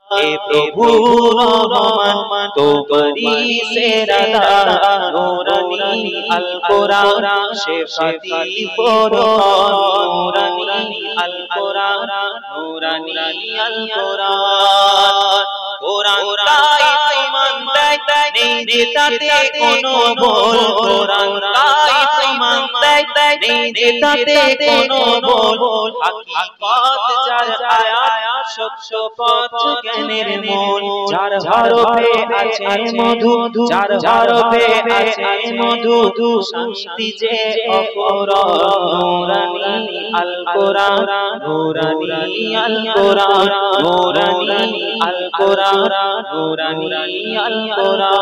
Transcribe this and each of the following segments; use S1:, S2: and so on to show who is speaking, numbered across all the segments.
S1: हे प्रभु रहमान तुम्हारी सेरा नूरानी अल कुरान शेफाती फुरकान नूरानी अल कुरान नूरानी अल कुरान कुरान ताई मान देय नहीं जेताते कोनो बोल कुरान ताई मान देय नहीं जेताते कोनो बोल हकीकत जार आयात सत्य पथ জ্ঞানের মূল যার হরফে আছে মধু যার হরফে আছে মধু শান্তি যে অপরান নূরানি আল কোরআন নূরানি আল কোরআন নূরানি আল কোরআন নূরানি আল কোরআন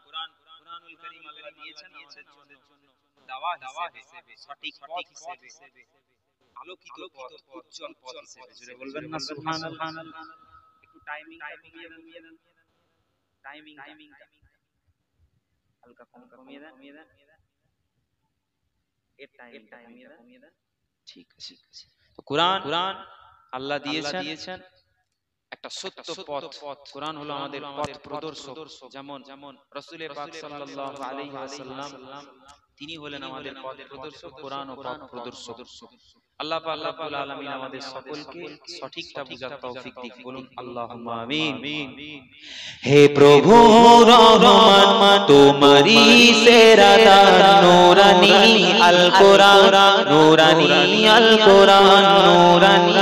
S1: কুরআনুল কারীম আল্লাহ দিয়েছেন আমাদের জন্য দাওয়া হিসেবে সঠিক পথ হিসেবে আলোকিত পথ উজ্জ্বল পথ হিসেবে জুড়ে বলবেন না সুবহানাল্লাহ একটু টাইমিং কমিয়ে দেন টাইমিং হালকা কমিয়ে দেন এর টাইমিংটা কমিয়ে দেন ঠিক আছে তো কুরআন আল্লাহ দিয়েছেন একটা সত্য পথ কুরআন হলো আমাদের পথ প্রদর্শক যেমন রাসূল পাক সাল্লাল্লাহু আলাইহি ওয়াসাল্লাম তিনি হলেন আমাদের পথ প্রদর্শক কুরআন ও পথ প্রদর্শক আল্লাহ পাক রব্বুল আলামিন আমাদের সকলকে সঠিকটা বুঝার তৌফিক দিক বলুন আল্লাহুম্মা আমিন হে প্রভু রহমান তোমারি সেরা নূরানি আল কোরআন নূরানি আল কোরআন নূরানি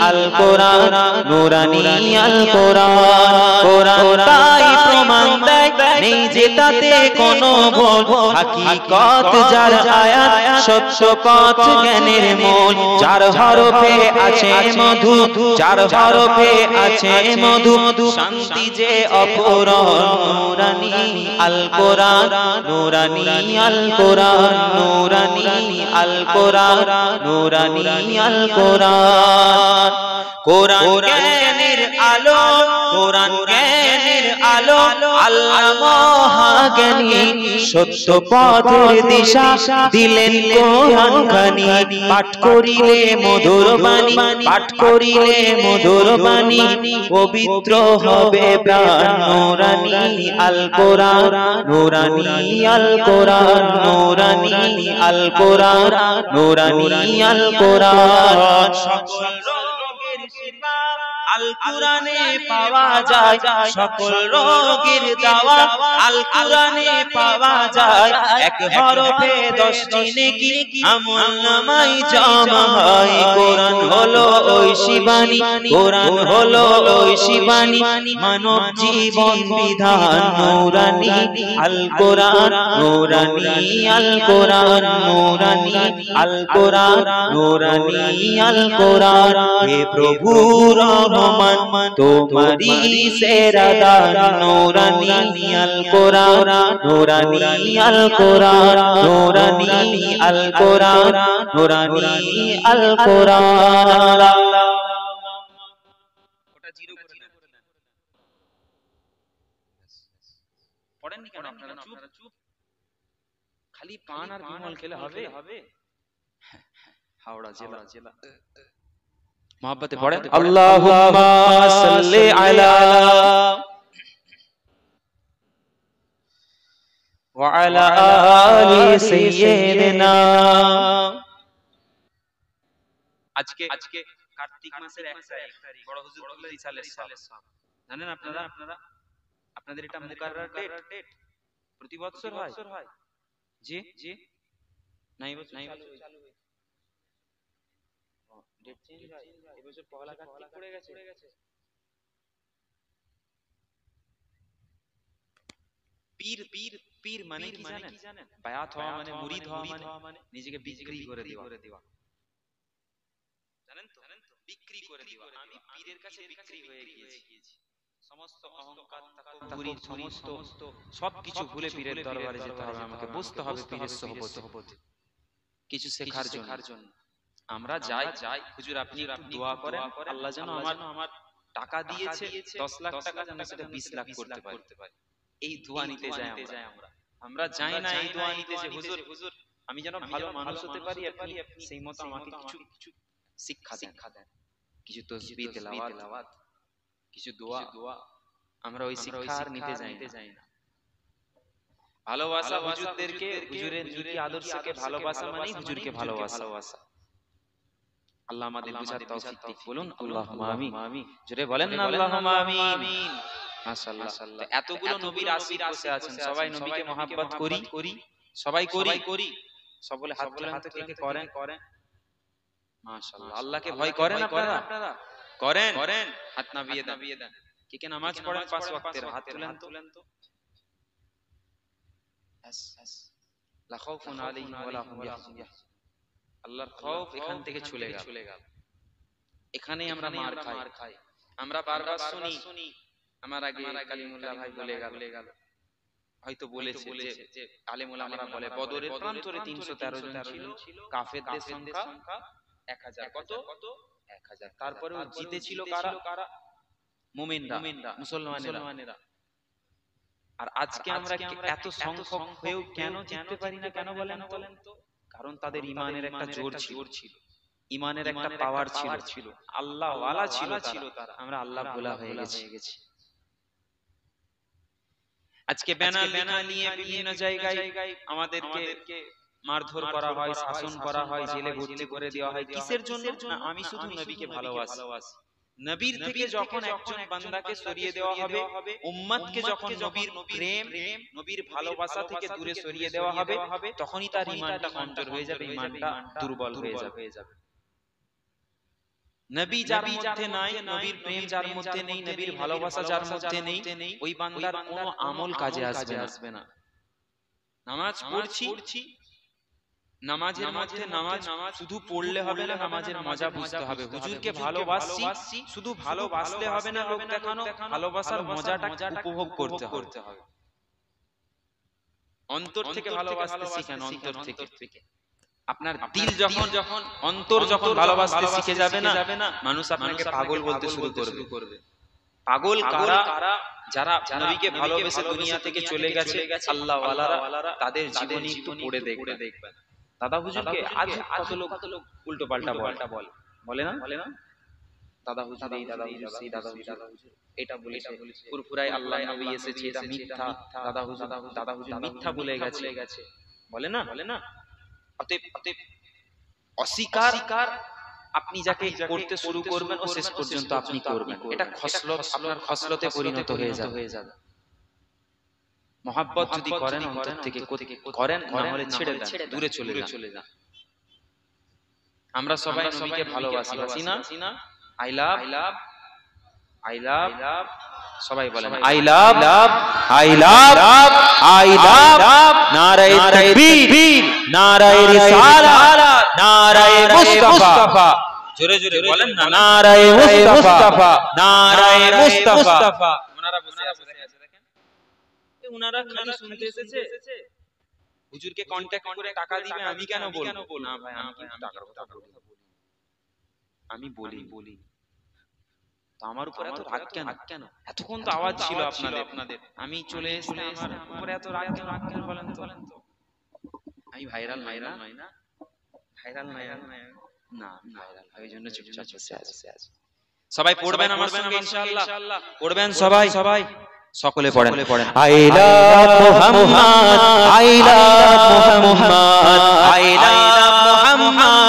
S1: আল কোরআন নূরানি আল কোরআন কোরআন তাই প্রমাণ দেয় নেই যেটাতে কোনো ভুল হাকিকত যার আয়াত সত্য পথ জ্ঞানের মূল যার হরফে আছে মধু যার হরফে আছে মধু শান্তি যে অপরান নূরানি আল কোরআন নূরানি আল কোরআন নূরানি আল কোরআন নূরানি আল কোরআন কোরআন জ্ঞানের আলো কোরআন জ্ঞানের আলো আল্লাহ মহাজ্ঞানী সত্য পথের দিশা দিলেন কোরআন খানি পাঠ করিলে মধুর বাণী পাঠ করিলে মধুর বাণী পবিত্র হবে প্রাণ নূরানি আল কোরআন নূরানি আল কোরআন নূরানি আল কোরআন নূরানি আল কোরআন সকল রোগের শিফা আল কোরআনে পাওয়া যায় সকল রোগের দাওয়া আল কোরআনে পাওয়া যায় এক হরফে 10টি নেকি আমলনামায় জমা হয় কোরআন হলো ওই শিবানী কোরআন হলো ওই শিবানী মানব জীবন বিধান নূরানি আল কোরআন নূরানি আল কোরআন নূরানি আল কোরআন নূরানি আল কোরআন হে প্রভু রহমান তোমারি সেরা দান নূরানি আল কোরআন নূরানি আল কোরআন নূরানি আল কোরআন নূরানি আল কোরআন ওটা জিরো করে দেন পড়েননি কেন আপনারা চুপ খালি পান আর বিমল খেলে হবে হাওড়া জেলা मोहब्बत पढ़े अल्लाहुम्मा सल्ली अला व अला आलि सय्यिदिना আজকে কার্তিক মাসের 1 তারিখ বড় হুজুর বললেন ইসালের সব জানেন আপনারা আপনাদের এটা মুকাররার ডেট প্রতি বছর হয় জি নাই চালু ডেট চেঞ্জ হয় এবছর পহেলা কার্তিক পড়ে গেছে পীর মানে কি জানেন বায়াত হওয়া মানে মুরিদ হওয়া মানে নিজেকে বিক্রি করে দেওয়া জানেন তো বিক্রি করে দেওয়া আমি পীরের কাছে বিক্রি হয়ে গিয়েছি সমস্ত অহংকার তাকাব্বুরি সমস্ত সবকিছু ভুলে পীরের দরবারে যেতে হবে আমাকে বসতে হবে পীরের সোহবতে কিছু শেখার জন্য আমরা যাই হুজুর আপনি একটু দোয়া করেন আল্লাহ যেন আমার টাকা দিয়েছে 10 লাখ টাকা যেন সেটা 20 লাখ করতে পারি এই দোয়া নিতে যাই আমরা যাই না এই দোয়া নিতে যে হুজুর আমি যেন ভালো মানুষ হতে পারি আপনি সেই মতো আমাকে কিছু শিক্ষা দেন কিছু তাসবিহ তেলাওয়াত কিছু দোয়া আমরা ওই শিক্ষা আর নিতে যাই না। ভালোবাসা হুজুরদেরকে, হুজুরের নীতি আদর্শকে ভালোবাসা মানে হুজুরকে ভালোবাসা। আল্লাহ আমাদের বুঝার তৌফিক দিক। বলুন আল্লাহুম্মা আমিন। জোরে বলেন না আল্লাহুম্মা আমিন। মাশাআল্লাহ। এতগুলো নবীর আশিক বসে আছেন, সবাই নবীকে মহব্বত করি, সবাই করি। সকলে হাত তুলেন তো, কে কে করেন? মাশাআল্লাহ। আল্লাহকে ভয় করেন আপনারা? করেন? হাত নামিয়ে দেন। কে কে নামাজ পড়েন 5 ওয়াক্তের? হাত তুলেন তো। লা খাউফুন আলাইহিম ওয়া লা হুম ইয়াহজানুন। আল্লাহর খৌফ এখান থেকে চলে গেল। এখানেই আমরা মার খাই। আমরা বারবার শুনি, আমার আগে কালিমুল্লাহ ভাই বলে গেল, হয়তো বলেছে যে আলেম ওলামারা বলে বদরের প্রান্তরে 313 জন ছিল, কাফেরদের সংখ্যা 1000। কত? 1000। তারপরে জিতেছিল কারা? মুমিনরা, মুসলমানেরা। আর আজকে আমরা এত সংখ্যক হয়েও কেন জিততে পারি না? কেন বলেন তো? কারণ তাদের ঈমানের একটা জোর ছিল, ঈমানের একটা পাওয়ার ছিল, আল্লাহ ওয়ালা ছিল তারা। আমরা আল্লাহ ভোলা হয়ে গেছি। আজকে ব্যানার নিয়ে বিভিন্ন জায়গায় আমাদেরকে মারধর করা হয়, শাসন করা হয়, জেলে ভর্তি করে দেওয়া হয়। কিসের জন্য? না, আমি শুধু নবীকে ভালোবাসি। নবীর থেকে যখন একজন বান্দাকে সরিয়ে দেওয়া হবে, উম্মতকে যখন নবীর প্রেম, নবীর ভালোবাসা থেকে দূরে সরিয়ে দেওয়া হবে, তখনই তার ঈমানটা কমজোর হয়ে যাবে, ঈমানটা দুর্বল হয়ে যাবে। নবী যার মধ্যে নাই, নবীর প্রেম যার মধ্যে নেই, নবীর ভালোবাসা যার মধ্যে নেই, ওই বান্দার কোনো আমল কাজে আসবে না। নামাজ পড়ছি, নামাজের মধ্যে নামাজ শুধু পড়লে হবে না, নামাজের মজা বুঝতে হবে। হুজুরকে ভালোবাসি, শুধু ভালোবাসলে হবে না, লোক দেখানো, ভালোবাসার মজাটা উপভোগ করতে হবে। অন্তর থেকে ভালোবাসতে শিখেন, অন্তর থেকে। আপনার দিল যখন অন্তর যখন ভালোবাসতে শিখে যাবে না, মানুষ আপনাকে পাগল বলতে শুরু করবে। পাগল কারা? যারা নবীকে ভালোবেসে দুনিয়া থেকে চলে গেছে, আল্লাহ ওয়ালারা, তাদের জীবনী একটু পড়ে দেখবেন। দাদা হুজুরকে আজ কত লোক উল্টো পাল্টা বলে না? দাদা হুজুর এই, দাদা হুজুর সেই, দাদা হুজুর এটা বলেছে, ফুরফুরায় আল্লাহ নবী এসেছে, এটা মিথ্যা। দাদা হুজুর মিথ্যা বলে গেছে, বলে না? অতএব অস্বীকার আপনি যাকে করতে শুরু করবেন, ও শেষ পর্যন্ত আপনি করবেন। এটা খসলত, আপনার খসলতে পরিণত হয়ে যাবে। মহব্বত যদি করেন, অন্তর থেকে করেন, না হলে ছেড়ে দেন, দূরে চলে যান। আমরা সবাই নবীকে ভালোবাসি না? আই লাভ, সবাই বলেন আই লাভ, নারায়ে তাকবীর, নারায়ে রিসালাত, নারায়ে মুস্তাফা। জোরে বলেন না, নারায়ে মুস্তাফা, নারায়ে মুস্তাফা। ওনারা বসে আছে, দেখেন, ওনারা খালি শুনতে এসেছে। হুজুরকে কন্টাক্ট করে টাকা দিবে, আমি কেন বলবো? না ভাই, আমি টাকার কথা বলি, আমি বলি। আমার উপর এত রাগ কেন? এতক্ষণ তো আওয়াজ ছিল আপনাদের, আমি চলে এসেছি, আমার উপর এত রাগ কেন বলেন তো? আমি ভাইরাল নাই না, না ভাইরাল, ওই জন্য চুপচাপ বসে আছি। সবাই পড়বেন আমার সঙ্গে ইনশাআল্লাহ, পড়বেন সবাই, সকলে পড়েন। I love Muhammad, I love Muhammad, I love Muhammad,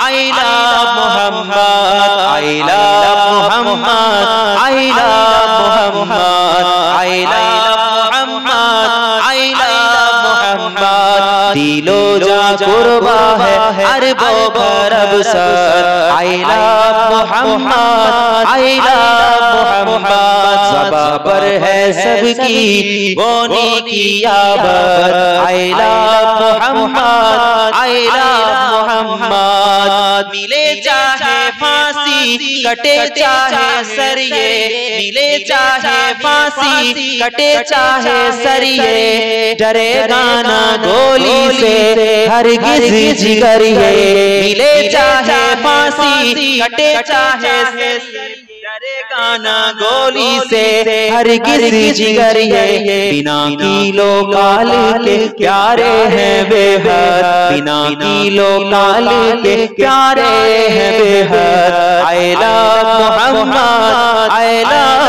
S1: I love Muhammad, I love Muhammad, I love Muhammad, I love Muhammad, I love Muhammad. दिलो जा कुर्बा है अरबो अरब सर, I love Muhammad, I love Muhammad. ज़बा पर है सबकी बोनी की आबद, I love Muhammad, I love Muhammad. मिले चाहे फांसी, कटे चाहे सरिये, मिले चाहे फांसी, कटे चाहे सरिये, डरेगा ना गोली से हरगिज़ जिगर ये, मिले चाहे फांसी, कटे चाहे सरिये, डरेगा ना गोली से हरगिज़ जिगर ये। बिना कीलो काल के प्यारे हैं बेहद, बिना कीलो काल के प्यारे हैं बेहद। I love Muhammad, I love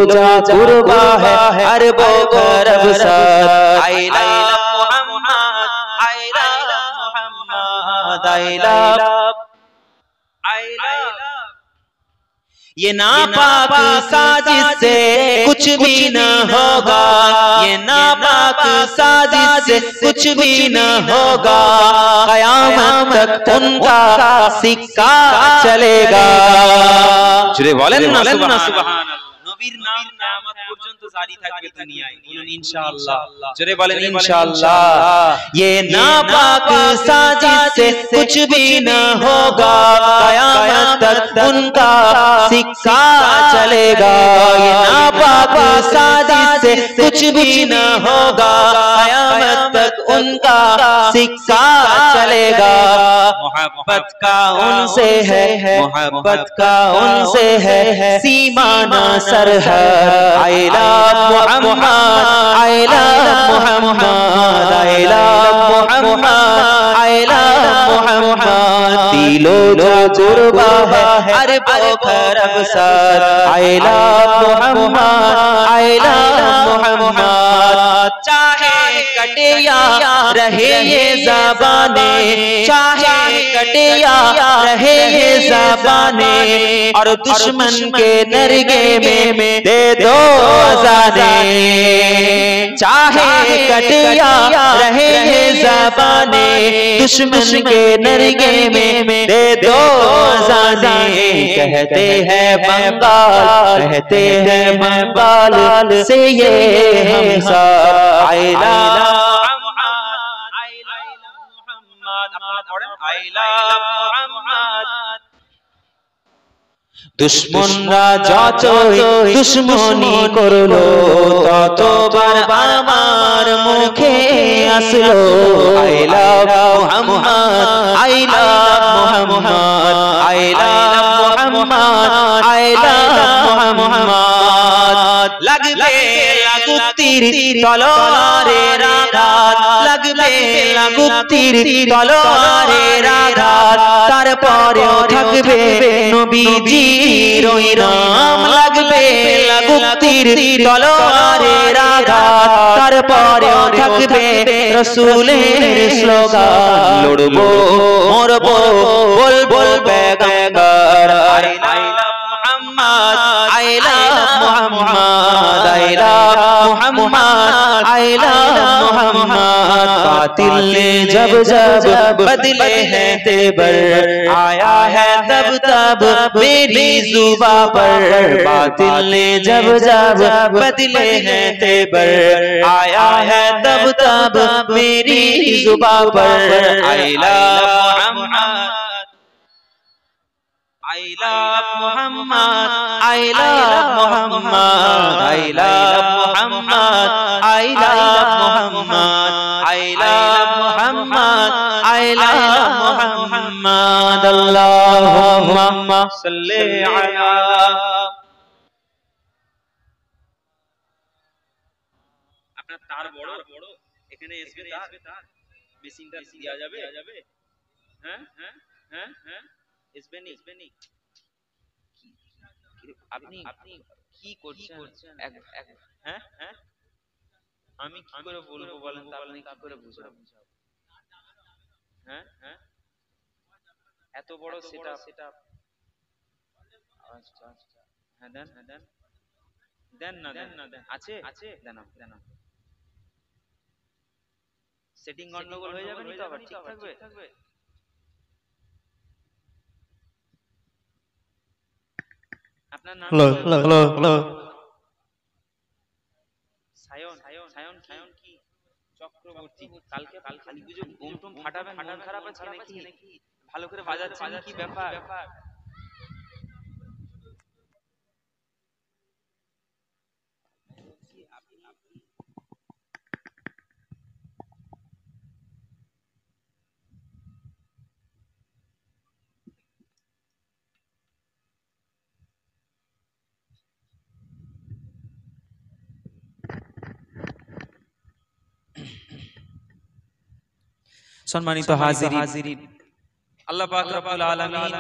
S2: जा कुर्बा है अरबों खरब साथ। I love Mohammad, I love Mohammad, I love, I love. ये नापाक साजिश से कुछ भी न होगा, ये नापाक साजिश से कुछ भी न होगा, क़यामत तक उनका सिक्का चलेगा। जुरे बोलें ना सुभान अल्लाह। नबीर नाम क़यामत পর্যন্ত জারি থাকবে দুনিয়ায়, বলুন ইনশাআল্লাহ। জোরে বলেন ইনশাআল্লাহ। ये नापाक साजिश से कुछ भी न होगा, क़यामत तक उनका सिक्का चलेगा। ये नापाक साजिश से कुछ भी न होगा, क़यामत तक उनका सिक्का चलेगा। मोहब्बत का उनसे है, मोहब्बत का उनसे है सीमाना सरहद। I love Mohammad, I love Mohammad, I love Mohammad, I love Mohammed. दिलो जो कुर्बा है अरबों खरब साथ। I love Mohammad, I love Mohammed. चाहे कटे या रहे ये ज़बाने, चाहे कटे या रहे ये ज़बाने, और दुश्मन के नरगे में दे दो अज़ाने। चाहे कटे या रहे ये ज़बाने, दुश्मन के नरगे में दे दो अज़ाने। कहते हैं बंगाल, कहते हैं बंगाल से ये हमसा। I love Mohammad, I love Mohammad, I love Mohammad. दुश्मनरा যতই দুশ্মনী করলো, ততবার আমার মুখে আসলো I love Mohammad, I love Mohammad, I love Mohammad, I love Mohammad. লাগবে লাগুক তীর তলোয়ারের আঘাত, লাগবে লাগুক তীর তলোয়ারের আঘাত, তারপরেও থাকবে নবীজির ওই নাম। লাগবে লাগুক তীর তলোয়ারের আঘাত, তারপরেও থাকবে রাসূলের স্লোগান। লড়বো মরবো বলবো পেগম্বর। I love Mohammad, I love Mohammad, I love Mohammad, I love Mohammad. बातिल ने जब जब बदले हैं तेवर, आया है तब तब मेरी जुबा पर। बातिल ने जब जब बदले हैं तेवर, आया है तब तब मेरी जुबा पर। I love Mohammed, I love Muhammad, I love Muhammad, I love Muhammad, I love Muhammad, I love Muhammad, I love Muhammad. Allahumma salli ala। আপনার তার বড় বড় এখানে এসবে তার মেশিনটা দেয়া যাবে? হ্যাঁ হ্যাঁ হ্যাঁ হ্যাঁ এসবে নি। আপনি কি করছেন? হ্যাঁ হ্যাঁ আমি কি করে বলবো বলেন তো, আপনি কি করে বুঝাবো? হ্যাঁ হ্যাঁ এত বড় সেটআপ। আচ্ছা আচ্ছা হ্যাঁ দেন দেন না আছে দেন। সেটিং গন্ডগোল হয়ে যাবে না তো, আবার ঠিক থাকবে? আপনার নাম হ্যালো সায়ন কি চক্রবর্তী। কালকে খালি গুজব ঘুমটুম ফাটাবেন, মন খারাপ আছে নাকি? ভালো করে বাজাচ্ছেন কি ব্যাপার? সম্মানিত হাজিরিন, আল্লাহ পাক রব্বুল আলামিন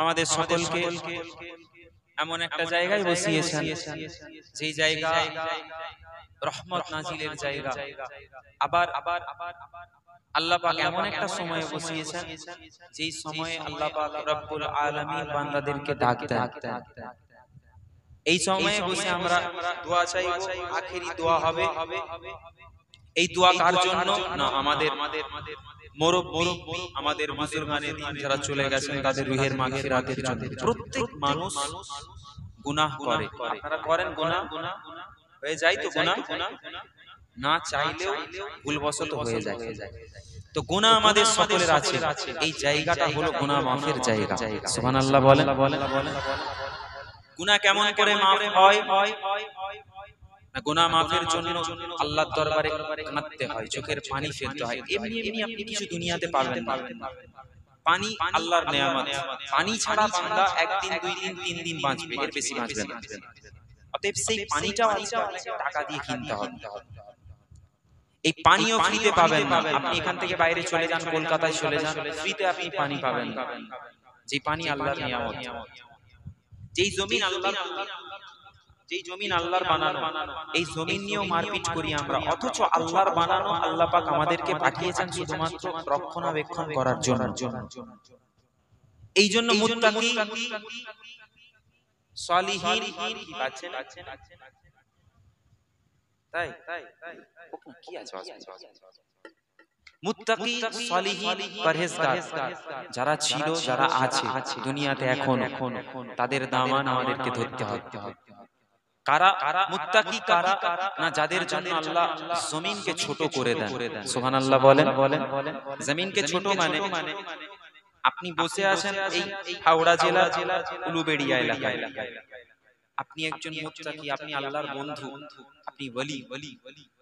S2: আমাদের সকলকে
S1: এমন একটা জায়গায় বসিয়েছেন যেই জায়গা রহমত নাজিলের জায়গা। আবার আল্লাহ পাক এমন একটা সময়ে বসিয়েছেন যেই সময়ে আল্লাহ পাক রব্বুল আলামিন বান্দাদেরকে ডাক দেন। এই সময়ে বসে আমরা দোয়া চাইবো, আখেরি দোয়া হবে। এই দোয়া কার জন্য? না, আমাদের মুরব্বি, আমাদের বুজুর্গানে দিন যারা চলে গেছেন তাদের রুহের মাগফিরাতের জন্য। প্রত্যেক মানুষ গুনাহ করে, আপনারা করেন গুনাহ? হয়ে যায় তো গুনাহ, না চাইলেও ভুলবশত হয়ে যায়। তো গুনাহ আমাদের সকলের আছে, এই জায়গাটা হলো গুনাহ মাফের জায়গা। সুবহানাল্লাহ বলেন। গুনাহ কেমন করে মাফ হয়? গুনাহ মাফের জন্য আল্লাহর দরবারে কাঁদতে হয়, চোখের পানি ফেলতে হয়। এমনি এমনি আপনি কিছু দুনিয়াতে পাবেন না। পানি আল্লাহর নেয়ামত, পানি ছাড়া বান্দা একদিন, দুই দিন, 3 দিন বাঁচবে, এর বেশি বাঁচবে না। অতএব সেই পানিটাও টাকা দিয়ে কিনতে হবে। এই পানিও ফ্রিতে পাবেন না। আপনি এখান থেকে বাইরে চলে যান, কলকাতায় চলে যান, ফ্রিতে আপনি পানি পাবেন না। যে পানি আল্লাহর নিয়ামত, যেই জমিন আল্লাহর বানানো, এই জমিন নিয়েও মারপিট করি আমরা। অথচ আল্লাহর বানানো, আল্লাহ পাক আমাদেরকে পাঠিয়েছেন শুধুমাত্র রক্ষণাবেক্ষণ করার জন্য। এই জন্য মুত্তাকি সালিহিন আছেন, তাই কি আছে? মুত্তাকি সালিহিন পরহেজগার যারা ছিল, যারা আছে দুনিয়াতে এখন, তাদের দামান আমাদেরকে ধরতে হবে। কারা মুত্তাকি? কারা না, যাদের জন্য আল্লাহ জমিনকে ছোট করে দেন। সুবহানাল্লাহ বলেন। জমিনকে ছোট মানে আপনি বসে আছেন এই হাওড়া জেলা উলুবেড়িয়া এলাকায়, আপনি একজন মুত্তাকি, আপনি আল্লাহর বন্ধু, আপনি ওলি।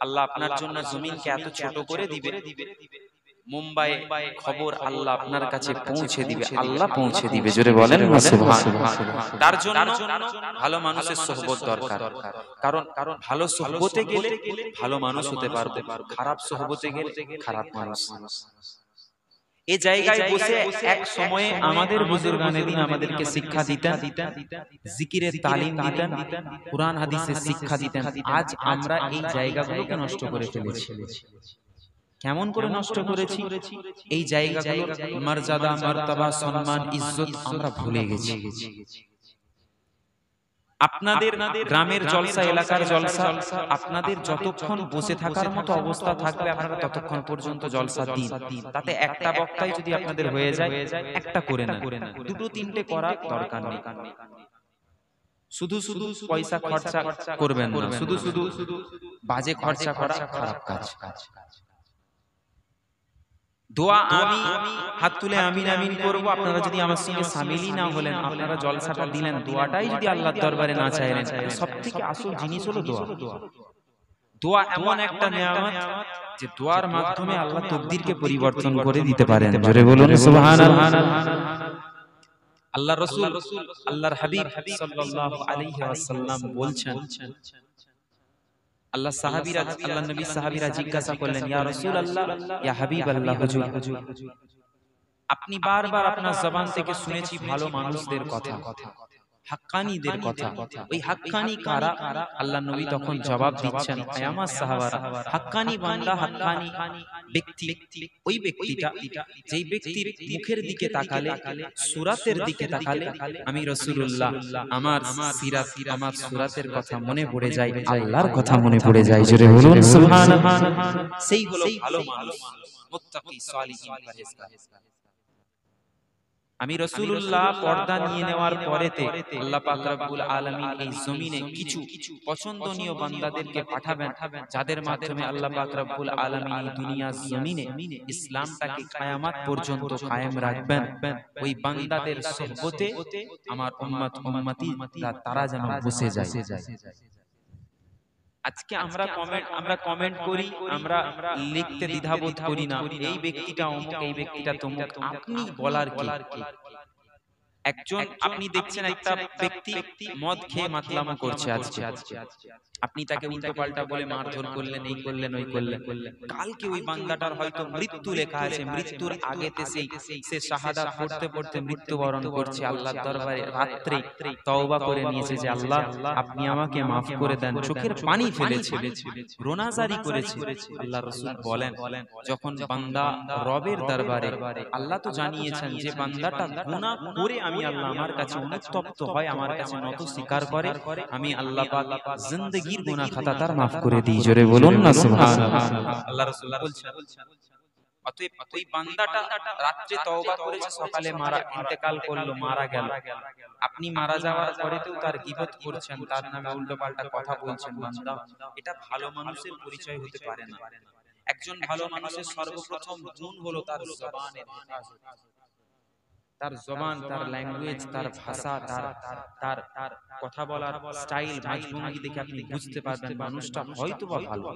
S1: আল্লাহ আপনার জন্য জমিনকে এত ছোট করে দিবে, মুম্বাই খবর আল্লাহ আপনার কাছে পৌঁছে দিবে, আল্লাহ পৌঁছে দিবে। জোরে বলেন না সুবহানাল্লাহ। তার জন্য ভালো মানুষের সোহবত দরকার। কারণ ভালো সোহবতে গেলে ভালো মানুষ হতে পারবে, খারাপ সোহবতে গেলে খারাপ মানুষ। এই জায়গায় বসে এক সময়ে আমাদের বুজুর্গানে দিন আমাদেরকে শিক্ষা দিতেন, জিকিরের তালিম দিতেন, কুরআন হাদিসের শিক্ষা দিতেন। আজ আমরা এই জায়গাগুলোকে নষ্ট করে ফেলেছি। কেমন করে নষ্ট করেছি? এই জায়গাগুলোর মর্যাদা, মারতাবা, সম্মান, ইজ্জত আমরা ভুলে গেছি। আপনাদের গ্রামের জলসা, এলাকার জলসা, আপনাদের যতক্ষণ বসে থাকার মতো অবস্থা থাকবে আপনারা ততক্ষণ পর্যন্ত জলসা দিন। তাতে একটা বক্তাই যদি আপনাদের হয়ে যায়, একটা করে না, দুটো তিনটে করার দরকার নেই। শুধু পয়সা খরচা করবেন না, শুধু বাজে খরচা করা খারাপ কাজ। দোয়া আমি হাত তুলে আমিন আমিন করব। আপনারা যদি আমার সঙ্গে শামিলই না হলেন, আপনারা জলসাটা দিলেন, দোয়াটাই যদি আল্লাহর দরবারে না চাইলেন, সবথেকে আসল জিনিস হলো দোয়া। দোয়া এমন একটা নিয়ামত যে দোয়ার মাধ্যমে আল্লাহ তাকদীরকে পরিবর্তন করে দিতে পারেন। জোরে বলুন সুবহানাল্লাহ। আল্লাহর রাসূল, আল্লাহর হাবিব সাল্লাল্লাহু আলাইহি ওয়াসাল্লাম বলছেন, আল্লাহ সাহাবীরা, আল্লাহ নবী সাহাবীরা জিজ্ঞাসা করলেন, ইয়া রাসূলুল্লাহ, ইয়া হাবিবাল্লাহ, হুজুর আপনি বারবার আপনার জবান থেকে শুনেছি ভালো মানুষদের কথা, হাক্কানীদের কথা। ওই হাক্কানী কারা? আল্লাহ নবী তখন জবাব দিচ্ছেন, হে আমার সাহাবারা, হাক্কানী বান্দা, হাক্কানী ব্যক্তি ওই ব্যক্তিটা যেই ব্যক্তির মুখের দিকে তাকালে, সুরাতের দিকে তাকালে আমি রাসূলুল্লাহ আমার সিরাত, আমার সুরাতের কথা মনে পড়ে যায়, আল্লাহর কথা মনে পড়ে যায়। জোরে বলুন সুবহানাল্লাহ। সেই হলো ভালো মানুষ, মুত্তাকি, সালিহিন, পরহেজগার। আমি রাসূলুল্লাহ পর্দা নিয়ে নেওয়ার পরেতে আল্লাহ পাক রব্বুল আলামিন এই জমিনে কিছু পছন্দনীয় বান্দাদেরকে পাঠাবেন, যাদের মাধ্যমে আল্লাহ পাক রব্বুল আলামিন এই দুনিয়ার জমিনে ইসলামটাকে কিয়ামত পর্যন্ত কায়েম রাখবেন। ওই বান্দাদের সুহবতে আমার উম্মত, উম্মতিরা তারা যেন বসে যায়। আজকে আমরা কমেন্ট করি, আমরা লিখতে দ্বিধাবোধ করি না, এই ব্যক্তিটা অমুক, এই ব্যক্তিটা তমুক। আপনি বলার কি? একজন আপনি দেখছেন একটা ব্যক্তি মদ খেয়ে মাতলামো করছে আজকে, আপনি তাকে উল্টো পাল্টা বলে মারধর করলেন, এই করলেন ওই করলেন, কালকে ওই বান্দাটার হয়তো মৃত্যু লেখা আছে, মৃত্যুর আগেতে সে শাহাদাত পড়তে পড়তে মৃত্যুবরণ করছে, আল্লাহর দরবারে রাত্রে তওবা করে নিয়েছে যে আল্লাহ আপনি আমাকে মাফ করে দেন, চোখের পানি ফেলেছে, রোনাজারি করেছে। আল্লাহ রাসূল বলেন যখন বান্দা রবের দরবারে, আল্লাহ তো জানিয়েছেন যে বান্দাটা গুনাহ করে আমি আল্লাহ আমার কাছে অনুতপ্ত হয়, আমার কাছে নত স্বীকার করে, আমি আল্লাহ পাক জিন্দেগীর গুনাহ খাতা তার মাফ করে দিই। জোরে বলুন না সুবহানাল্লাহ। আল্লাহ রাসূল বলছেন অতএব ওই বান্দাটা রাত্রে তওবা করেছে, সকালে ইন্তেকাল করলো, মারা গেল, আপনি মারা যাওয়ার পরেতেও তার গীবত করছেন, তার নামে উল্টোপাল্টা কথা বলছেন, বান্দা এটা ভালো মানুষের পরিচয় হতে পারে না। একজন ভালো মানুষের সর্বপ্রথম গুণ হলো তার জবানের হেফাজত, তার জবান, তার ল্যাঙ্গুয়েজ, তার ভাষা, তার কথা বলার স্টাইল, ভাঁজভঙ্গি দেখে আপনি বুঝতে পারবেন মানুষটা হয়তোবা ভালো।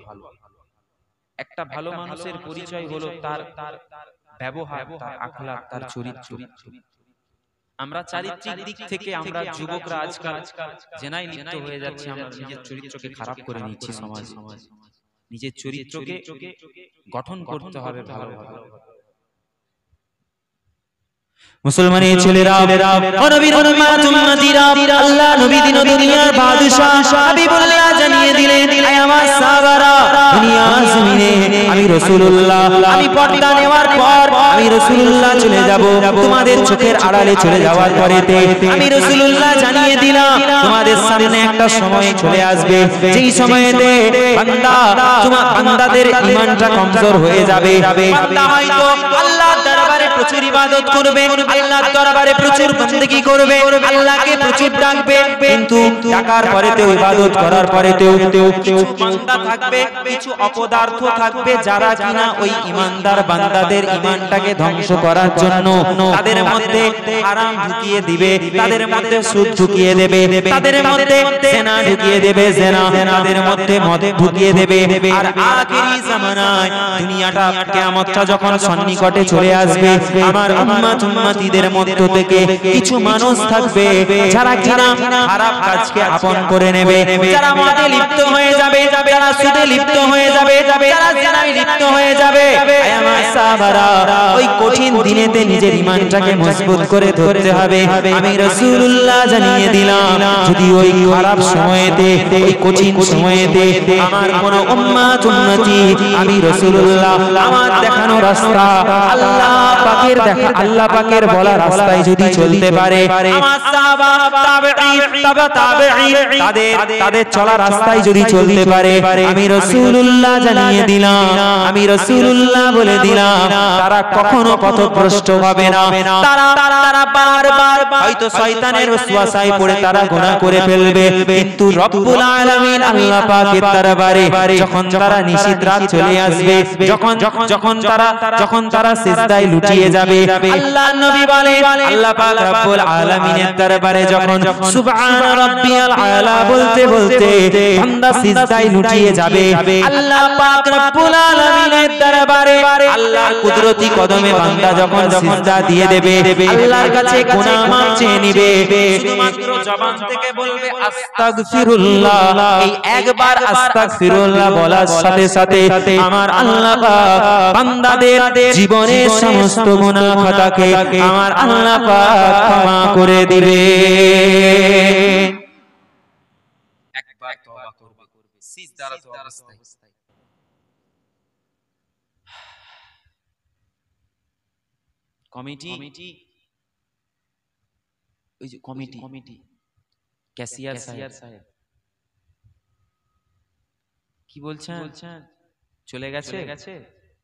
S1: একটা ভালো মানুষের পরিচয় হলো তার ব্যবহার, তার আখলাক, তার চরিত্র। আমরা চারিত্রিক দিক থেকে আমরা যুবকরা আজকাল জেনায় লিপ্ত হয়ে যাচ্ছি, আমরা নিজের চরিত্রকে খারাপ করে নিচ্ছি। সমাজ নিজের চরিত্রকে গঠন করতে হবে ভালোভাবে।
S3: মুসলমানের ছেলেরা ও নবীর উম্মত উম্মতিরা, আল্লাহ নবী দিন দুনিয়ার বাদশা হাবিবুল্লাহ জানিয়ে দিলেন, আয় আমার সাহাবারা, দুনিয়ার জমিনে আমি রাসূলুল্লাহ, আমি পর্দা নেওয়ার পর আমি রাসূলুল্লাহ চলে যাব, তোমাদের চোখের আড়ালে চলে যাওয়ার পরেতে আমি রাসূলুল্লাহ জানিয়ে দিলাম তোমাদের সামনে একটা সময় চলে আসবে, যেই সময়েতে বান্দাদের ঈমানটা কমজোর হয়ে যাবে, বান্দা হয়তো আল্লাহর দরবারে প্রচুর ইবাদত করবে, আল্লাহর দরবারে প্রচুর বندگی করবে, আল্লাহকে প্রচুর ডাকবে, কিন্তু ডাকার পরেতেও ইবাদত করার পরেতেও কিছু বান্দা থাকবে, কিছু অপদার্থ থাকবে যারা কিনা ওই ঈমানদার বান্দাদের ঈমানটাকে ধ্বংস করার জন্য তাদের মধ্যে হারাম ঢুকিয়ে দিবে, তাদের মধ্যে সুদ ঢুকিয়ে দেবে, তাদের মধ্যে জিনা ঢুকিয়ে দেবে, জিনা, তাদের মধ্যে মদ ঢুকিয়ে দেবে। আর আখিরি জামানায় দুনিয়াটা কিয়ামতটা যখন সন্নিকটে চলে আসবে, আমার উম্মত উম্মতিদের মধ্য থেকে কিছু মানুষ থাকবে যারা কিনা খারাপ কাজকে আপন করে নেবে, যারা মদে লিপ্ত হয়ে যাবে, যারা সুদে লিপ্ত হয়ে যাবে, যারা জিনায় লিপ্ত হয়ে যাবে। আয় আমার সাহাবারা, ওই কঠিন দিনেতে নিজের ঈমানটাকে মজবুত করে ধরতে হবে। আমি রাসূলুল্লাহ জানিয়ে দিলাম, যদি ওই খারাপ সময়েতে, ওই কঠিন সময়েতে আমার কোন উম্মত উম্মতি, আমি রাসূলুল্লাহ আমার দেখানো রাস্তা, আল্লাহ পাকের দেখা, আল্লাহ পাকের বলা রাস্তায় যদি চলতে পারে, আমার সাহাবা তাবেঈন, তাবেঈন তাদের চলা রাস্তায় যদি চলতে পারে, আমি রাসূলুল্লাহ জানিয়ে দিলাম, আমি রাসূলুল্লাহ বলে দিলাম, তারা কখনো পথভ্রষ্ট হবে না। তারা বারবার হয়তো শয়তানের ওয়াসওয়াসায় পড়ে তারা গুনাহ করে ফেলবে, কিন্তু রব্বুল আলামিন আল্লাহ পাকের দরবারে যখন তারা নিশিত রাত চলে আসবে, যখন তারা সিজদায় লুটিয়ে যাবে, আল্লাহর নবী বলে, আল্লাহ পাক রব্বুল আলামিনের দরবারে যখন সুবহান রাব্বিয়াল আলা বলতে বলতে বান্দা সিজদায় লুটিয়ে যাবে, আল্লাহ পাক রব্বুল আলামিনের দরবারে আল্লাহর কুদরতি কদমে বান্দা যখন সিজদা দিয়ে দেবে, আল্লাহর কাছে গুনাহ মাফ চেয়ে নিবে, শুধুমাত্র জবান থেকে বলবে আস্তাগফিরুল্লাহ। এই একবার আস্তাগফিরুল্লাহ বলার সাথে সাথে আমার আল্লাহ পাক বান্দাদের জীবনের সমস্ত গুনাহ খাতাকে আমার আল্লাহ পাক ক্ষমা করে দিবে।
S1: একবার তওবা করবে সিজদারত অবস্থায়। কমিটি, ওই যে কমিটি ক্যাশিয়ার সাহেব কি বলছেন, চলে গেছে,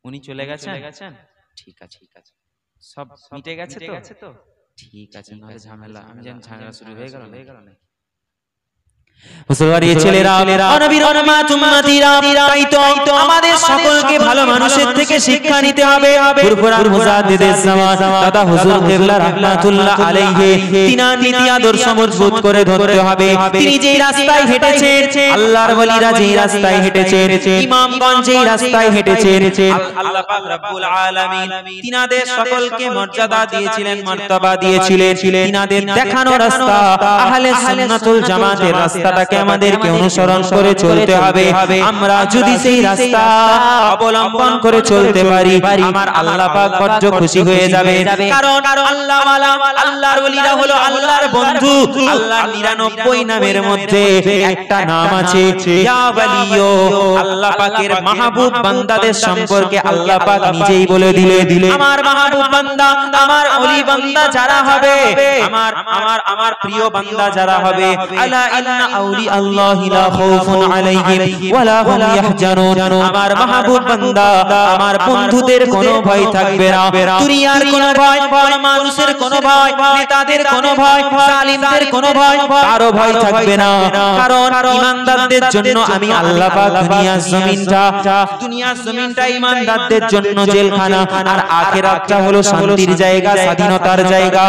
S1: উনি চলে গেছেন, ঠিক আছে, সব মিটে গেছে তো, ঠিক আছে, নাহলে ঝামেলা, আমি জানি ঝামেলা শুরু হয়ে গেল নাকি।
S3: মুসলমানের ছেলেরা নবীর উম্মত উম্মতিরা তাই তো আমাদের সকলকে ভালো মানুষের থেকে শিক্ষা নিতে হবে ফুরফুরান মুজাদ্দিদুজ জামান দাদা হুজুর কিবলা রাহমাতুল্লাহ আলাইহি তিনার নীতি আদর্শ মজবুত করে ধরতে হবে তিনি যেই রাস্তায় হেঁটেছেন আল্লাহর ওলিরা যেই রাস্তায় হেঁটেছেন ইমামগঞ্জ যেই রাস্তায় হেঁটেছেন আল্লাহ পাক রব্বুল আলামিন তিনাদের সকলকে মর্যাদা দিয়েছিলেন মার্তবা দিয়েছিলেন তিনাদের দেখানো রাস্তা আহলে সুন্নাতুল জামাতের রাস্তাটাকে আমাদেরকে অনুসরণ করে চলতে হবে আমরা যদি সেই রাস্তা অবলম্বন করে চলতে পারি আমার আল্লাহ পাক বড় খুশি হয়ে যাবে কারণ আল্লাহ ওয়ালা আল্লাহর ওলিরা হলো আল্লাহর বন্ধু আল্লাহর 99 নামের মধ্যে একটা নাম আছে ইয়া ওয়ালিয়ো আল্লাহ পাকের মাহবুব বান্দাদের সম্পর্কে আল্লাহ পাক নিজেই বলে দিলে আমার মাহবুব বান্দা আমার ওলি বান্দা যারা হবে আমার প্রিয় বান্দা যারা হবে আলা ইন্না আউলি আল্লাহি লা খাউফুন আলাইহিম ওয়ালা হুম ইয়াহজানুন আমার মাহবুব বান্দা আমার বন্ধুদের কোনো ভয় থাকবে না দুনিয়ার কোনো ভয় কোন মানুষের কোনো ভয় নেতাদের কোনো ভয় জালিমদের কোনো ভয় কারো ভয় থাকবে না কারণ ঈমানদারদের জন্য আমি আল্লাহ পাক দুনিয়ার জমিনটা ঈমানদারদের জন্য জেলখানা আর আখিরাতটা হলো শান্তির জায়গা স্বাধীনতার জায়গা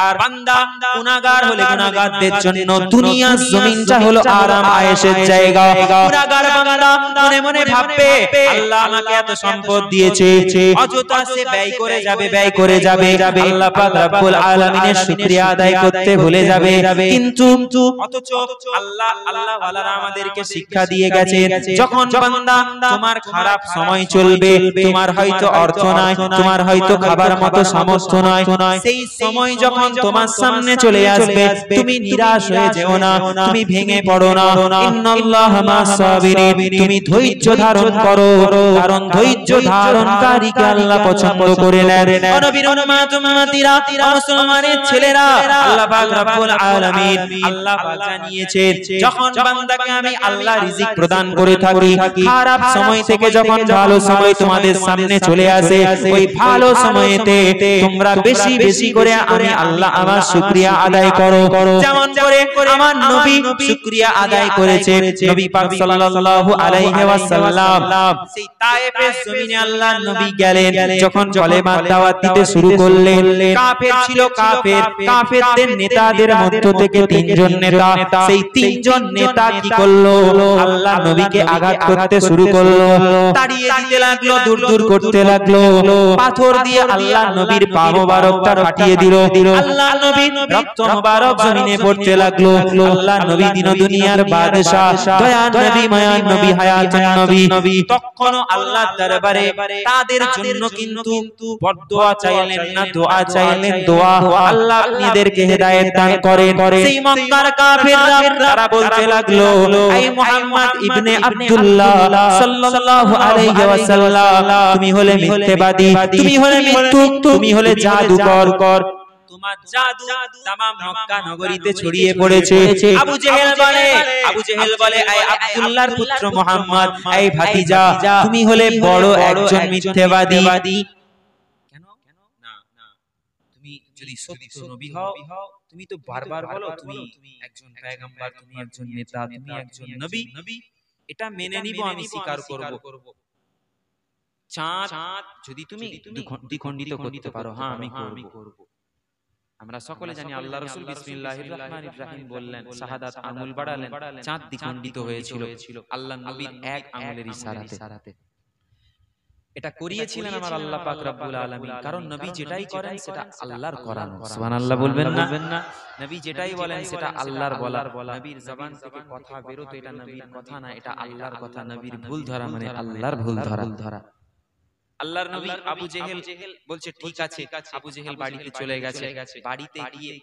S3: আর বান্দা গুনাহগার হলে গুনাহগারদের জন্য দুনিয়ার জমিনটা হলো আরাম আয়েশের জায়গা গুনাহগার বান্দা মনে মনে ভাববে আল্লাহ আমাকে এত সম্পদ দিয়েছে অযথা সে ব্যয় করে যাবে আল্লাহ পাক রব্বুল আলামিনের শুকরিয়া আদায় করতে ভুলে যাবে কিন্তু অথচ আল্লাহ ওয়ালারা আমাদেরকে শিক্ষা দিয়ে গেছে যখন বান্দা তোমার খারাপ সময় চলবে তোমার হয়তো অর্থ নাই তোমার হয়তো খাবার মতো সামর্থ্য নাই সেই সময় যখন তোমার সামনে চলে আসবে তুমি নিরাশ হয়ে যেও না তুমি ভেঙে পড়ো না ইন্নাল্লাহা মা'আস সাবিরিন তুমি ধৈর্য ধারণ করো কারণ ধৈর্য ধারণকারীকে আল্লাহ পছন্দ করে নেন নবীর উম্মত উম্মতিরা মুসলমানের ছেলেরা আল্লাহ পাক রব্বুল আলামিন আল্লাহ পাক জানিয়েছেন যখন বান্দাকে আমি আল্লাহ রিজিক প্রদান করে থাকি খারাপ সময় থেকে যখন ভালো সময় তোমাদের সামনে চলে আসে ওই ভালো সময়েতে তোমরা বেশি বেশি করে আমি আল্লাহ আমার শুকরিয়া আদায় করো যেমন করে আমার নবী শুকরিয়া আদায় করেছে নবী পাক সাল্লাল্লাহু আলাইহি ওয়াসাল্লাম সেই তায়েফের জমিনে আল্লাহর নবী গেলেন যখন কলেমা দাওয়াত দিতে শুরু করলেন কাফের ছিল কাফেরদের নেতাদের মধ্য থেকে তিনজন নেতা সেই তিনজন নেতা কি করলো আল্লাহর নবীকে আঘাত করতে শুরু করলো তাড়িয়ে দিতে লাগলো দূর করতে লাগলো পাথর দিয়ে আল্লাহর নবীর পা মোবারকটা ফাটিয়ে দিল আল্লাহর নবীর রক্ত মোবারক জমিনে পড়তে লাগলো আল্লাহর নবী দিন দুনিয়ার বাদশা দয়ার নবী মায়ার নবী হায়াতুন নবী তখন আল্লাহর দরবারে তাদের জন্য কিন্তু বদদুয়া চাইলেন না দোয়া চাইলেন দোয়া আল্লাহ আপনাদেরকে হেদায়েত দান করেন সেই মক্কার কাফেররা তারা বলতে লাগলো এই মুহাম্মদ ইবনে আব্দুল্লাহ সাল্লাল্লাহু আলাইহি ওয়াসাল্লাম তুমি হলে মিথ্যাবাদী তুমি হলে মিথ্যুক তুমি হলে জাদুকর তোমার জাদু तमाम মক্কা নগরীতে ছড়িয়ে পড়েছে আবু জেহেল বলে এই আব্দুল্লাহর পুত্র মুহাম্মদ এই ভাতিজা তুমি হলে বড় একজন মিথ্যাবাদী কেন না তুমি যদি সত্য নবী হও তুমি তো বারবার বলো তুমি একজন পয়গম্বর তুমি একজন নেতা তুমি একজন নবী এটা মেনে নিব আমি স্বীকার করব চাঁদ যদি তুমি দ্বিখণ্ডিত করতে পারো হ্যাঁ আমি করব আমরা সকলে জানি আল্লাহ রাসূল বিসমিল্লাহির রহমানির রহিম বললেন শাহাদাত আঙ্গুল বাড়ালেন চাঁদ দ্বিখণ্ডিত হয়েছিল আল্লাহর নবীর এক আঙ্গুলের ইশারাতে এটা করিয়েছিলেন আমার আল্লাহ পাক রব্বুল আলামিন কারণ নবী যেটাই করেন সেটা আল্লাহর করানো সুবহানাল্লাহ বলবেন না নবী যেটাই বলেন সেটা আল্লাহর বলা নবীর জবান থেকে কথা বের হতো এটা নবীর কথা না এটা আল্লাহর কথা নবীর ভুল ধরা মানে আল্লাহর ভুল ধরা আল্লাহর নবী আবু জেহেল বলছে ঠিক আছে আবু জেহেল বাড়িতে চলে গেছে বাড়িতে গিয়ে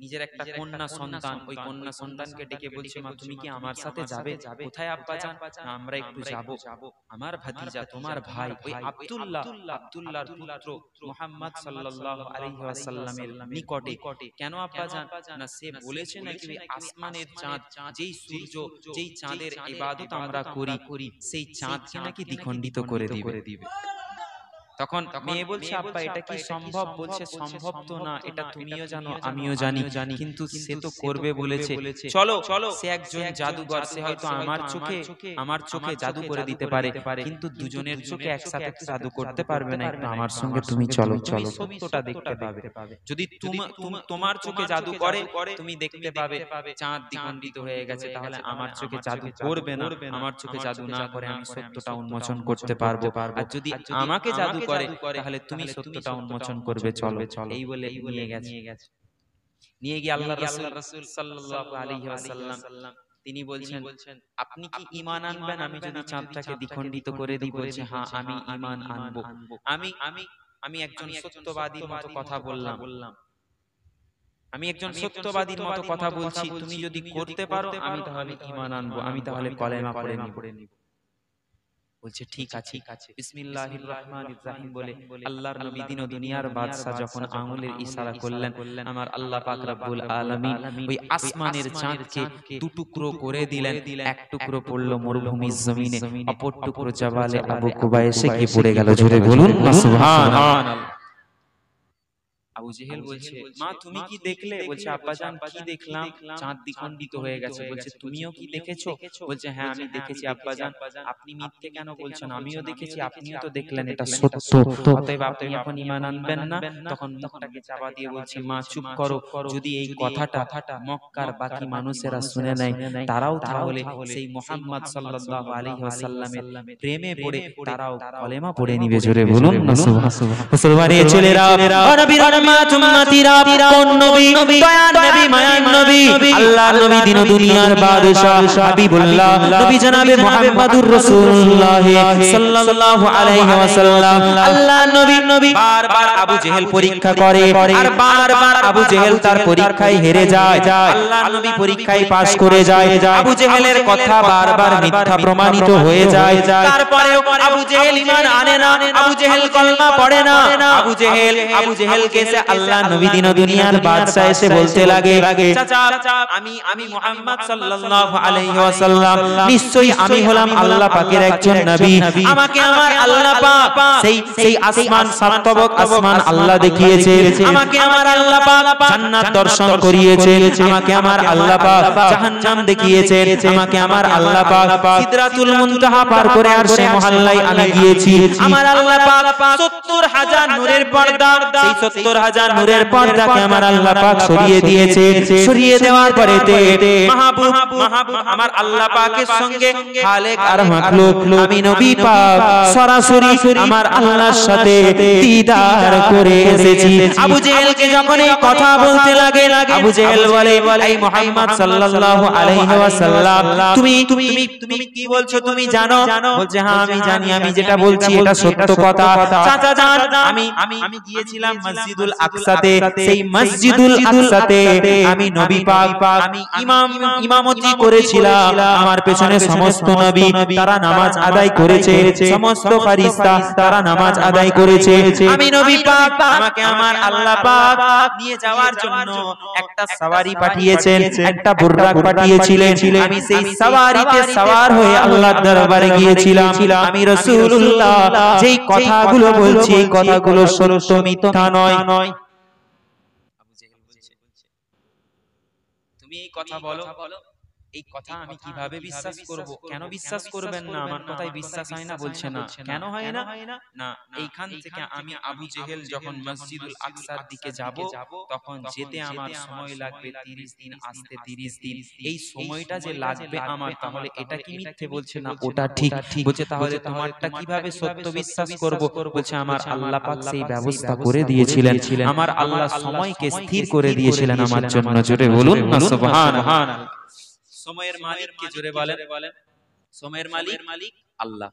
S3: নিজের একটা কন্যা সন্তান ওই কন্যা সন্তানকে ডেকে বলছে মা তুমি কি আমার সাথে যাবে কোথায় আব্বাজান না আমরা একটু যাব আমার ভাতিজা তোমার ভাই ওই আব্দুল্লাহর পুত্র মুহাম্মদ সাল্লাল্লাহু আলাইহি ওয়াসাল্লামের নিকটে কেন আব্বাজান না সে বলেছে নাকি ওই আসমানের চাঁদ যেই সূর্য যেই চাঁদের ইবাদত আমরা করি সেই চাঁদকে নাকি দ্বিখণ্ডিত করে দিবে তখন মেয়ে বলছে আব্বা এটা কি সম্ভব? বলছে সম্ভব তো না, এটা তুমিও জানো আমিও জানি, কিন্তু সে তো করবে বলেছে। চলো সে একজন জাদুঘর, সে হয়তো আমার চোখে জাদু করে দিতে পারে, কিন্তু দুজনের চোখে একসাথে জাদু করতে পারবে না। একটু আমার সঙ্গে তুমি চলো, সত্যটা দেখতে পাবে। যদি তোমার চোখে জাদু করে তুমি দেখতে পাবে চাঁদ দ্বিখণ্ডিত হয়ে গেছে, তাহলে আমার চোখে জাদু করবে না। আমার চোখে জাদু না করে আমি সত্যটা উন্মোচন করতে পারবো। আর যদি আমাকে জাদু করে তাহলে তুমি সত্যটা উন্মোচন করবে। চলো এই বলে নিয়ে গিয়ে আল্লাহ রাসূল সাল্লাল্লাহু আলাইহি ওয়াসাল্লাম তিনি বলছেন আপনি কি ঈমান আনবেন আমি যদি চাঁদটাকে দ্বিখণ্ডিত করে দিই? বলছে হ্যাঁ আমি ঈমান আনবো। আমি একজন সত্যবাদীর মতো কথা বললাম, আমি একজন সত্যবাদীর মতো কথা বলছি, তুমি যদি করতে পারো আমি তাহলে ঈমান আনবো, আমি তাহলে কলেমা পড়ে নিব। বলছে ঠিক আছে। বিসমিল্লাহির রহমানির রহিম বলে আল্লাহর নবী দিন ও দুনিয়ার বাদশা যখন আঙ্গুলের ইশারা করলেন, আমার আল্লাহ পাক রব্বুল আলামিন ওই আসমানের চাঁদকে দু টুকরো করে দিলেন। এক টুকরো পড়লো মরুভূমির জমিনে, অপর টুকরো জাবালে আবু কুবাইসে গিয়ে পড়ে গেল। জোরে বলুন না সুবহানাল্লাহ। আবু জেহেল বলছে মা তুমি কি দেখলে? বলছে আব্বাজান কি দেখলাম? চাঁদ দ্বিখণ্ডিত হয়ে গেছে। বলছে তুমিও কি দেখেছো? বলছে হ্যাঁ আমি দেখেছি আব্বাজান। আপনি মিথ্যে কেন বলছেন? আমিও দেখেছি, আপনিও তো দেখলেন, এটা সত্য, অতএব আপনি এখন ঈমান আনবেন না? তখন মুখটাকে চাপা দিয়ে বলছে মা চুপ করো, যদি এই কথাটা মক্কার বাকি মানুষেরা শুনে নেয় তারাও তাহলে সেই মুহাম্মদ সাল্লাল্লাহু আলাইহি ওয়াসাল্লামের প্রেমে পড়ে তারাও কলেমা পড়ে নিবে। জোরে বলুন না সুবহানাল্লাহ। মুসলমানের ছেলেরা কোন নবী? দয়ার নবী, মায়ার নবী, আল্লাহর নবী, দিন ও দুনিয়ার বাদশা হাবিবুল্লাহ নবী জনাবে মুহাম্মদুর রাসূলুল্লাহ সাল্লাল্লাহু আলাইহি ওয়াসাল্লাম। আল্লাহর নবী বারবার আবু জেহেল পরীক্ষা করে, আর বারবার আবু জেহেল তার পরীক্ষায় হেরে যায়। আল্লাহর নবী পরীক্ষায় পাস করে যায়, আবু জেহেলের কথা বারবার মিথ্যা প্রমাণিত হয়ে যায়। তারপরেও আবু জেহেল ঈমান আনে না, আবু জেহেল কলমা পড়ে না। আবু জেহেলকে আল্লাহ নবী দিন ও দুনিয়ার বাদশা এসে বলতে লাগে চাচা আমি মুহাম্মদ সাল্লাল্লাহু আলাইহি ওয়াসাল্লাম, নিশ্চয়ই আমি হলাম আল্লাহ পাকের একজন নবী। আমাকে আমার আল্লাহ পাক সেই আসমান সাতবক আসমান আল্লাহ দেখিয়েছে, আমাকে আমার আল্লাহ পাক জান্নাত দর্শন করিয়েছে, আমাকে আমার আল্লাহ পাক জাহান্নাম দেখিয়েছে, আমাকে আমার আল্লাহ পাক সিদরাতুল মুনতাহা পার করে আরশে মহল্লায় আমি গিয়েছি। আমার আল্লাহ পাক ৭০,০০০ নূরের পর্দা, সেই ৭০,০০০ নূরের পর্দাকে আমার আল্লাহ পাক সরিয়ে দিয়েছে। সরিয়ে দেওয়ার পরেতে মাহবুব আমার আল্লাহ পাকের সঙ্গে খালেক আর মাখলুক আমি নবী পাক সরাসরি আমার আল্লাহর সাথে দিদার করে এসেছি। আবু জেহেলকে যখন এই কথা বলতে লাগে, আবু জেহেল বলে এই মুহাম্মদ সাল্লাল্লাহু আলাইহি ওয়াসাল্লাম তুমি কি বলছো তুমি জানো? বলছে হ্যাঁ আমি জানি, আমি যেটা বলছি এটা সত্য কথা। চাচা জান আমি গিয়েছিলাম মসজিদুল আকসাতে, সেই মসজিদুল আকসাতে আমি নবী পাক আমি ইমামতি করেছিলাম। আমার পেছনে সমস্ত নবী তারা নামাজ আদায় করেছে, সমস্ত ফেরেশতা তারা নামাজ আদায় করেছে। আমি নবী পাক আমাকে আমার আল্লাহ পাক নিয়ে যাওয়ার জন্য একটা সওয়ারি পাঠিয়েছেন, একটা বুররাক পাঠিয়েছিলেন। আমি সেই সওয়ারিতে সওয়ার হয়ে আল্লাহর দরবারে গিয়েছিলাম। আমি রাসূলুল্লাহ যেই কথাগুলো বলছি এই কথাগুলো সত্য মিথ্যা নয়। আবু জেহেল বলছে তুমি এই কথা বলো, এই কথা আমি কিভাবে বিশ্বাস করব? কেন বিশ্বাস করবেন না? আমার কথায় বিশ্বাস হয় না? বলছে না। কেন হয় না? না এইখান থেকে আমি আবু জেহেল যখন মসজিদুল আকসার দিকে যাব তখন যেতে আমার সময় লাগবে 30 দিন, আসতে 30 দিন। এই সময়টা যে লাগবে আমার, তাহলে এটা কি মিথ্যে? বলছে না ওটা ঠিক। বলছে তাহলে তোমারটা কিভাবে সত্য বিশ্বাস করব? বলছে আমার আল্লাহ পাক সেই ব্যবস্থা করে দিয়েছিলেন, আমার আল্লাহ সময়কে স্থির করে দিয়েছিলেন আমার জন্য। জোরে বলুন না সুবহানাল্লাহ। সময়ের মালিক কে? জোরে বলেন। সময়ের মালিক আল্লাহ।